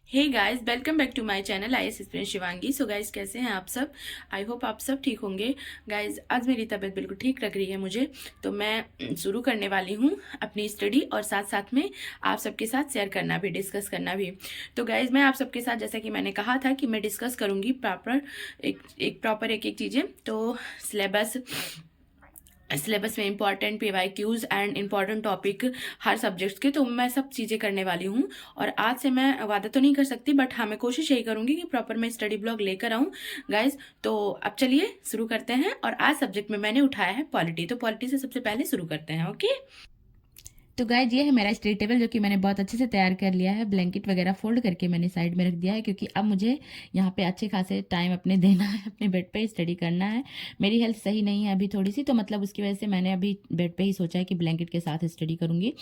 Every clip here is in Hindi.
Hey guys, welcome back to my channel IAS aspirant Shivangi. So guys, कैसे हैं आप सब? आई होप आप सब ठीक होंगे। गाइस, आज मेरी तबीयत बिल्कुल ठीक लग रही है मुझे, तो मैं शुरू करने वाली हूँ अपनी स्टडी और साथ साथ में आप सबके साथ शेयर करना भी, डिस्कस करना भी। तो गाइस, मैं आप सबके साथ, जैसा कि मैंने कहा था कि मैं डिस्कस करूँगी प्रॉपर एक एक चीज़ें। तो सिलेबस में important PYQs and important topic her subjects के, तो मैं सब चीज़ें करने वाली हूँ। और आज से मैं वादा तो नहीं कर सकती, बट हाँ, मैं कोशिश यही करूँगी कि प्रॉपर मैं स्टडी ब्लॉग लेकर आऊँ गाइज। तो अब चलिए शुरू करते हैं। और आज सब्जेक्ट में मैंने उठाया है पॉलिटी, तो पॉलिटी से सबसे पहले शुरू करते हैं। ओके। तो गाइज ये है मेरा स्टडी टेबल जो कि मैंने बहुत अच्छे से तैयार कर लिया है। ब्लैंकेट वगैरह फोल्ड करके मैंने साइड में रख दिया है, क्योंकि अब मुझे यहाँ पे अच्छे खासे टाइम अपने देना है, अपने बेड पे स्टडी करना है। मेरी हेल्थ सही नहीं है अभी थोड़ी सी, तो मतलब उसकी वजह से मैंने अभी बेड पे ही सोचा है कि ब्लैंकेट के साथ स्टडी करूँगी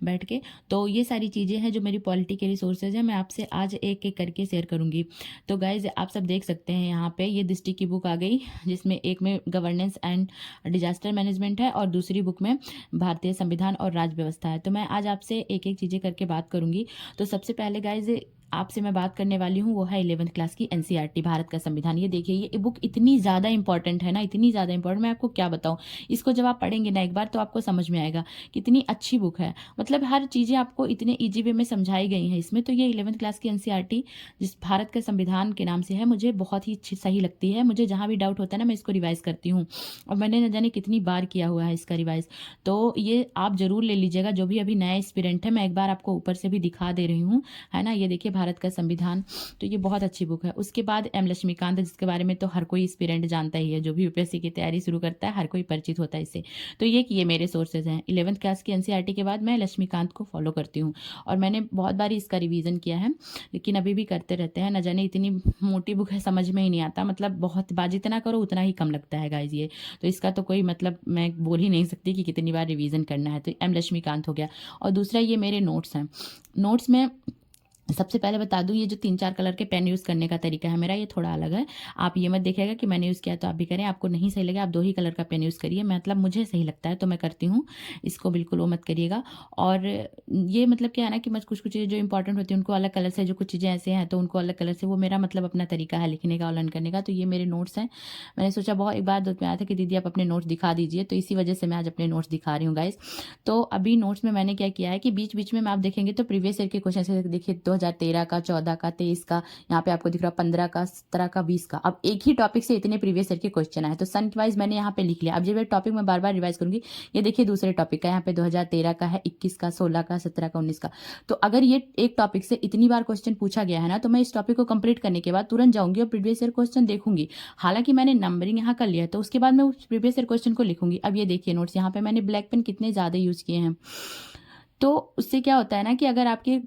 बैठ के। तो ये सारी चीज़ें हैं जो मेरी पॉलिटी के रिसोर्सेज हैं, मैं आपसे आज एक एक करके शेयर करूँगी। तो गाइज आप सब देख सकते हैं यहाँ पे ये दृष्टि की बुक आ गई, जिसमें एक में गवर्नेंस एंड डिजास्टर मैनेजमेंट है और दूसरी बुक में भारतीय संविधान और राज्य व्यवस्था है। तो मैं आज आपसे एक एक चीज़ें करके बात करूंगी। तो सबसे पहले गाइज आपसे मैं बात करने वाली हूँ वो है 11th क्लास की एनसीईआरटी भारत का संविधान। ये देखिए, ये बुक इतनी ज़्यादा इंपॉर्टेंट है ना, इतनी ज़्यादा इंपॉर्टेंट, मैं आपको क्या बताऊँ। इसको जब आप पढ़ेंगे ना एक बार, तो आपको समझ में आएगा कितनी अच्छी बुक है। मतलब हर चीज़ें आपको इतने ईजी वे में समझाई गई हैं इसमें। तो ये 11th क्लास की एनसीईआरटी जिस भारत के संविधान के नाम से है, मुझे बहुत ही अच्छी सही लगती है। मुझे जहाँ भी डाउट होता है ना, मैं इसको रिवाइज करती हूँ, और मैंने न जाने कितनी बार किया हुआ है इसका रिवाइज। तो ये आप जरूर ले लीजिएगा, जो भी अभी नया एस्पिरेंट है। मैं एक बार आपको ऊपर से भी दिखा दे रही हूँ, है ना। ये देखिए, भारत का संविधान। तो ये बहुत अच्छी बुक है। उसके बाद एम लक्ष्मीकांत, जिसके बारे में तो हर कोई एस्पिरेंट जानता ही है, जो भी यूपीएससी की तैयारी शुरू करता है हर कोई परिचित होता है इससे। तो ये मेरे सोर्सेज हैं। 11th क्लास की एनसीईआरटी के बाद मैं लक्ष्मीकांत को फॉलो करती हूँ, और मैंने बहुत बार इसका रिवीजन किया है, लेकिन अभी भी करते रहते हैं। न जाने इतनी मोटी बुक है, समझ में ही नहीं आता। मतलब बहुत बार जितना करो उतना ही कम लगता है गाइज ये। तो इसका तो कोई मतलब मैं बोल ही नहीं सकती कि कितनी बार रिवीजन करना है। तो एम लक्ष्मीकांत हो गया। और दूसरा ये मेरे नोट्स हैं। नोट्स में सबसे पहले बता दूं, ये जो 3-4 कलर के पेन यूज़ करने का तरीका है मेरा, ये थोड़ा अलग है। आप ये मत देखिएगा कि मैंने यूज़ किया तो आप भी करें। आपको नहीं सही लगे आप 2 ही कलर का पेन यूज़ करिए, मतलब मुझे सही लगता है तो मैं करती हूँ। इसको बिल्कुल वो मत करिएगा। और ये मतलब क्या है ना कि मैं कुछ कुछ चीज़ें जो इंपॉर्टेंट होती हैं उनको अलग कलर से, जो कुछ चीज़ें ऐसे हैं तो उनको अलग कलर से, वो मेरा मतलब अपना तरीका है लिखने का और लर्न करने का। तो ये मेरे नोट्स हैं। मैंने सोचा, बहुत एक बार दोस्त में आया था कि दीदी आप अपने नोट्स दिखा दीजिए, तो इसी वजह से मैं आज अपने नोट्स दिखा रही हूँ गाइज। तो अभी नोट्स में मैंने क्या किया है कि बीच बीच में आप देखेंगे तो प्रीवियस ईयर के क्वेश्चन से देखिए, 2013 का, 14 का, 23 का, यहाँ पे आपको दिख रहा है 15 का, 17 का, 20 का। अब एक ही टॉपिक से इतने प्रीवियस ईयर के क्वेश्चन आए, तो सन वाइज मैंने यहाँ पे लिख लिया। अब जब ये टॉपिक मैं बार बार रिवाइज करूंगी, ये देखिए दूसरे टॉपिक का, यहाँ पे 2013 का है, 21 का, 16 का, 17 का, 19 का। तो अगर ये एक टॉपिक से इतनी बार क्वेश्चन पूछा गया है ना, तो मैं इस टॉपिक को कंप्लीट करने के बाद तुरंत जाऊंगी और प्रीवियस ईयर क्वेश्चन देखूंगी। हालांकि मैंने नंबरिंग यहाँ कर लिया है, तो उसके बाद मैं उस प्रीवियस ईयर क्वेश्चन को लिखूंगी। अब ये देखिए नोट्स, यहाँ पे मैंने ब्लैक पेन कितने ज्यादा यूज किए हैं। तो उससे क्या होता है ना कि अगर आपके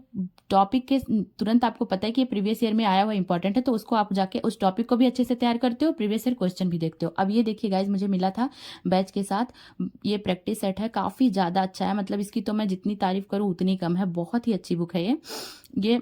टॉपिक के तुरंत आपको पता है कि ये प्रीवियस ईयर में आया हुआ इंपॉर्टेंट है, तो उसको आप जाके उस टॉपिक को भी अच्छे से तैयार करते हो, प्रीवियस ईयर क्वेश्चन भी देखते हो। अब ये देखिए गाइज, मुझे मिला था बैच के साथ, ये प्रैक्टिस सेट है, काफ़ी ज़्यादा अच्छा है। मतलब इसकी तो मैं जितनी तारीफ करूँ उतनी कम है, बहुत ही अच्छी बुक है ये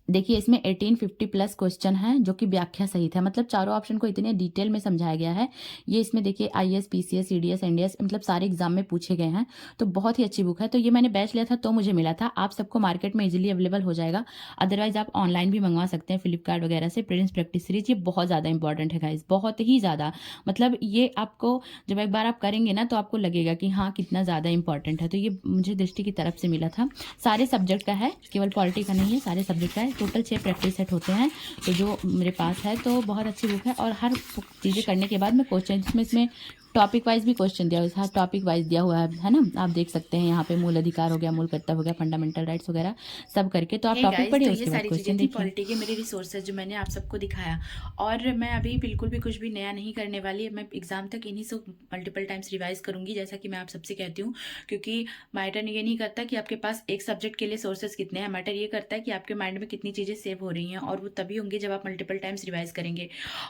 देखिए, इसमें 1850 प्लस क्वेश्चन हैं, जो कि व्याख्या सहित है। मतलब चारों ऑप्शन को इतने डिटेल में समझाया गया है। ये इसमें देखिए आईएएस, पीसीएस, सीडीएस, एनडीएस, मतलब सारे एग्जाम में पूछे गए हैं। तो बहुत ही अच्छी बुक है। तो ये मैंने बैच लिया था तो मुझे मिला था। आप सबको मार्केट में इजीली अवेलेबल हो जाएगा। अदरवाइज आप ऑनलाइन भी मंगवा सकते हैं, फ्लिपकार्ट वगैरह से। प्रिंस प्रैक्टिस सीरीज ये बहुत ज़्यादा इंपॉर्टेंट है गाइज, बहुत ही ज़्यादा। मतलब ये आपको जब एक बार आप करेंगे ना, तो आपको लगेगा कि हाँ कितना ज़्यादा इंपॉर्टेंट है। तो ये मुझे दृष्टि की तरफ से मिला था। सारे सब्जेक्ट का है, केवल पॉलिटी का नहीं है, सारे सब्जेक्ट का है। टोटल 6 प्रैक्टिस सेट होते हैं, तो जो मेरे पास है, तो बहुत अच्छी बुक है। और हर चीज़ें करने के बाद मैं क्वेश्चन, जिसमें इसमें टॉपिक वाइज भी क्वेश्चन दिया हुआ है, हर टॉपिक वाइज दिया हुआ है ना। आप देख सकते हैं यहाँ पे मूल अधिकार हो गया, मूल कर्तव्य हो गया, फंडामेंटल राइट्स वगैरह सब करके। तो आप हे टॉपिक गाइस, तो पढ़िए, ये उसके बाद सारी चीज़ें क्वेश्चन थी देखिए। पॉलिटी के मेरे रिसोर्सेज जो मैंने आप सबको दिखाया। और मैं अभी बिल्कुल भी कुछ भी नया नहीं करने वाली। मैं एग्जाम तक इन्हीं से मल्टीपल टाइम्स रिवाइज करूंगी, जैसा कि मैं आप सबसे कहती हूँ। क्योंकि मैटर ये नहीं करता कि आपके पास एक सब्जेक्ट के लिए सोर्सेज कितने हैं, मैटर ये करता है कि आपके माइंड में कितनी चीज़ें सेव हो रही हैं, और वो तभी होंगी जब आप मल्टीपल टाइम्स रिवाइज करेंगे।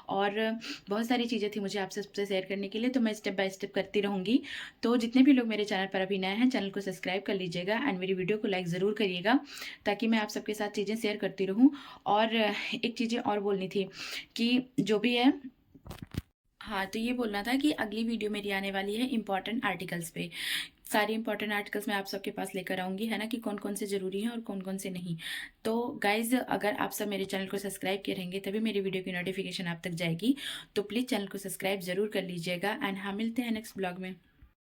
और बहुत सारी चीज़ें थी मुझे आपसे सबसे शेयर करने के लिए, तो मैं स्टेप बाय स्टेप करती रहूँगी। तो जितने भी लोग मेरे चैनल पर अभी नए हैं, चैनल को सब्सक्राइब कर लीजिएगा एंड मेरी वीडियो को लाइक ज़रूर करिएगा, ताकि मैं आप सबके साथ चीज़ें शेयर करती रहूँ। और एक चीज़ें और बोलनी थी कि जो भी है, हाँ, तो ये बोलना था कि अगली वीडियो मेरी आने वाली है इंपॉर्टेंट आर्टिकल्स पे। सारी इंपॉर्टेंट आर्टिकल्स मैं आप सबके पास लेकर आऊँगी, है ना, कि कौन-कौन से ज़रूरी हैं और कौन-कौन से नहीं। तो गाइज़ अगर आप सब मेरे चैनल को सब्सक्राइब किए रहेंगे तभी मेरी वीडियो की नोटिफिकेशन आप तक जाएगी। तो प्लीज़ चैनल को सब्सक्राइब ज़रूर कर लीजिएगा एंड हाँ, मिलते हैं नेक्स्ट ब्लॉग में।